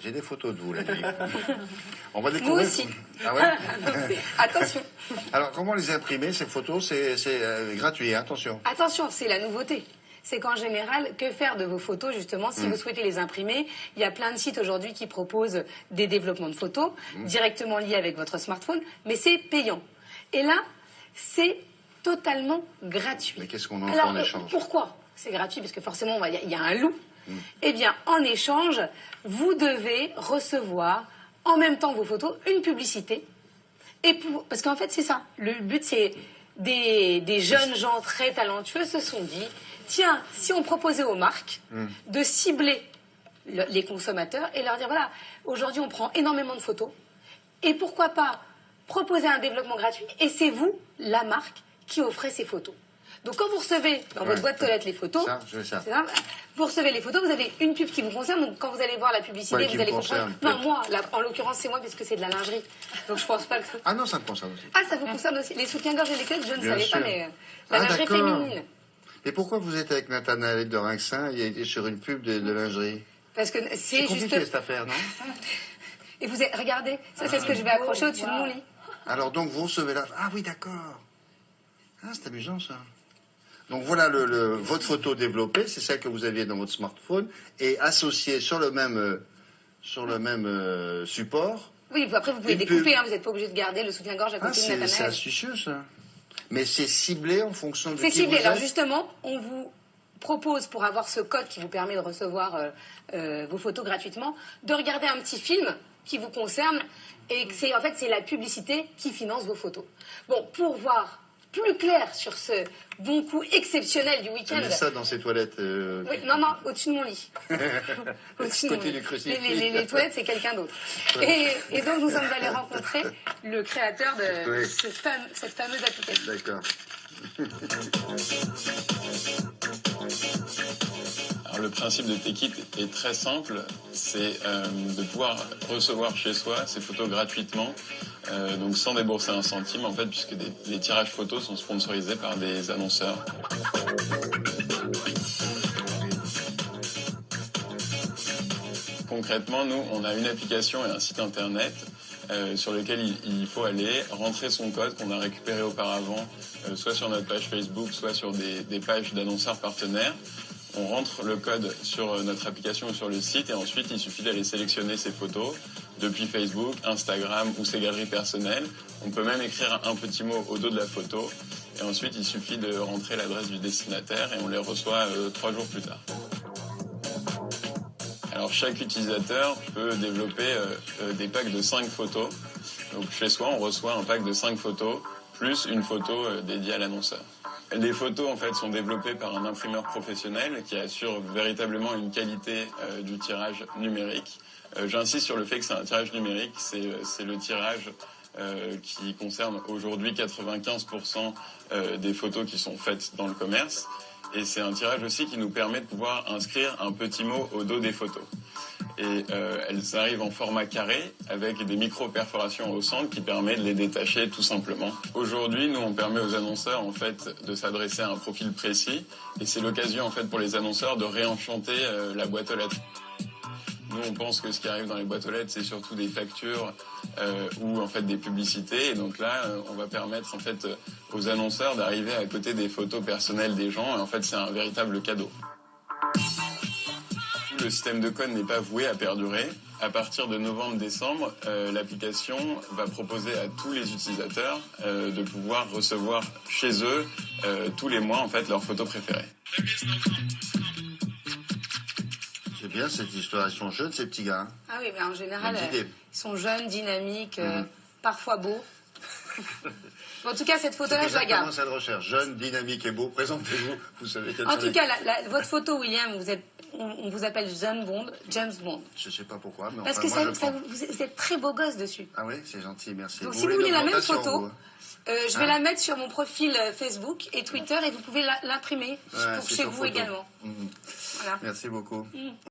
J'ai des photos de vous la nuit. On va découvrir. Moi aussi. Ah ouais. Attention. Alors, comment les imprimer, ces photos? C'est gratuit, hein, attention. Attention, c'est la nouveauté. C'est qu'en général, que faire de vos photos, justement, si vous souhaitez les imprimer? Il y a plein de sites aujourd'hui qui proposent des développements de photos directement liés avec votre smartphone, mais c'est payant. Et là, c'est totalement gratuit. Mais qu'est-ce qu'on en fait en échange? Pourquoi c'est gratuit? Parce que forcément, il y a un loup. Eh bien, en échange, vous devez recevoir, en même temps vos photos, une publicité. Parce qu'en fait, c'est ça. Le but, c'est des jeunes gens très talentueux se sont dit, tiens, si on proposait aux marques de cibler les consommateurs et leur dire, voilà, aujourd'hui, on prend énormément de photos. Et pourquoi pas proposer un développement gratuit? Et c'est vous, la marque, qui offrez ces photos. Donc quand vous recevez dans votre boîte aux lettres les photos, vous recevez les photos, vous avez une pub qui vous concerne, donc quand vous allez voir la publicité, vous allez comprendre. Non, moi, là, en l'occurrence, c'est moi, puisque c'est de la lingerie. Donc je pense pas que... Ah non, ça me concerne aussi. Ah, ça vous concerne aussi. Les soutiens-gorge et les culottes, je ne savais pas, mais la lingerie féminine. Et pourquoi vous êtes avec Nathanaël de Rinxin et sur une pub de lingerie? Parce que c'est compliqué cette affaire, non? Et vous êtes... Regardez, ça c'est ce que je vais accrocher au-dessus de mon lit. Alors donc vous recevez là... Ah oui, d'accord. Ah, c'est amusant ça. Donc voilà votre photo développée, c'est celle que vous aviez dans votre smartphone et associée sur le même support. Oui, après vous pouvez découper, hein, vous n'êtes pas obligé de garder le soutien-gorge à côté de Nathanaël. C'est astucieux ça. Mais c'est ciblé en fonction de qui vous êtes. C'est ciblé. Alors justement, on vous propose, pour avoir ce code qui vous permet de recevoir vos photos gratuitement, de regarder un petit film qui vous concerne et en fait c'est la publicité qui finance vos photos. Bon, pour voir plus clair sur ce bon coup exceptionnel du week-end. Tu mets ça dans ses toilettes Oui, non, au-dessus de mon lit. Au-dessus côté du crucifix. Les toilettes, c'est quelqu'un d'autre. Et donc, nous sommes allés rencontrer le créateur de cette fameuse application. D'accord. Alors, le principe de Tekit est très simple, c'est de pouvoir recevoir chez soi ces photos gratuitement, donc sans débourser un centime en fait, puisque les tirages photos sont sponsorisés par des annonceurs. Concrètement, nous, on a une application et un site internet sur lequel il faut aller, rentrer son code qu'on a récupéré auparavant, soit sur notre page Facebook, soit sur des pages d'annonceurs partenaires. On rentre le code sur notre application ou sur le site et ensuite il suffit d'aller sélectionner ses photos depuis Facebook, Instagram ou ses galeries personnelles. On peut même écrire un petit mot au dos de la photo et ensuite il suffit de rentrer l'adresse du destinataire et on les reçoit 3 jours plus tard. Alors chaque utilisateur peut développer des packs de 5 photos. Donc chez soi on reçoit un pack de 5 photos plus une photo dédiée à l'annonceur. Les photos en fait sont développées par un imprimeur professionnel qui assure véritablement une qualité du tirage numérique. J'insiste sur le fait que c'est un tirage numérique, c'est le tirage qui concerne aujourd'hui 95% des photos qui sont faites dans le commerce. Et c'est un tirage aussi qui nous permet de pouvoir inscrire un petit mot au dos des photos. Et elles arrivent en format carré avec des micro-perforations au centre qui permettent de les détacher tout simplement. Aujourd'hui, nous, on permet aux annonceurs en fait de s'adresser à un profil précis et c'est l'occasion en fait pour les annonceurs de réenchanter la boîte aux lettres. Nous, on pense que ce qui arrive dans les boîtes aux lettres, c'est surtout des factures ou en fait des publicités. Et donc là, on va permettre en fait aux annonceurs d'arriver à côté des photos personnelles des gens. Et en fait, c'est un véritable cadeau. Le système de code n'est pas voué à perdurer. À partir de novembre-décembre, l'application va proposer à tous les utilisateurs de pouvoir recevoir chez eux tous les mois en fait leurs photos préférées. C'est bien cette histoire, ils sont jeunes ces petits gars. Hein. Ah oui, mais en général, ils sont jeunes, dynamiques, parfois beaux. En tout cas, cette photo-là, je la garde. C'est exactement ça de recherche. Jeune, dynamique et beau. Présentez-vous. Vous savez quelle En tout cas, votre photo, William, on vous appelle James Bond. Je ne sais pas pourquoi, mais parce enfin, que vous êtes très beau gosse dessus. Ah oui, c'est gentil, merci. Donc si vous voulez la même photo, je vais la mettre sur mon profil Facebook et Twitter et vous pouvez l'imprimer pour chez vous également. Voilà. Merci beaucoup.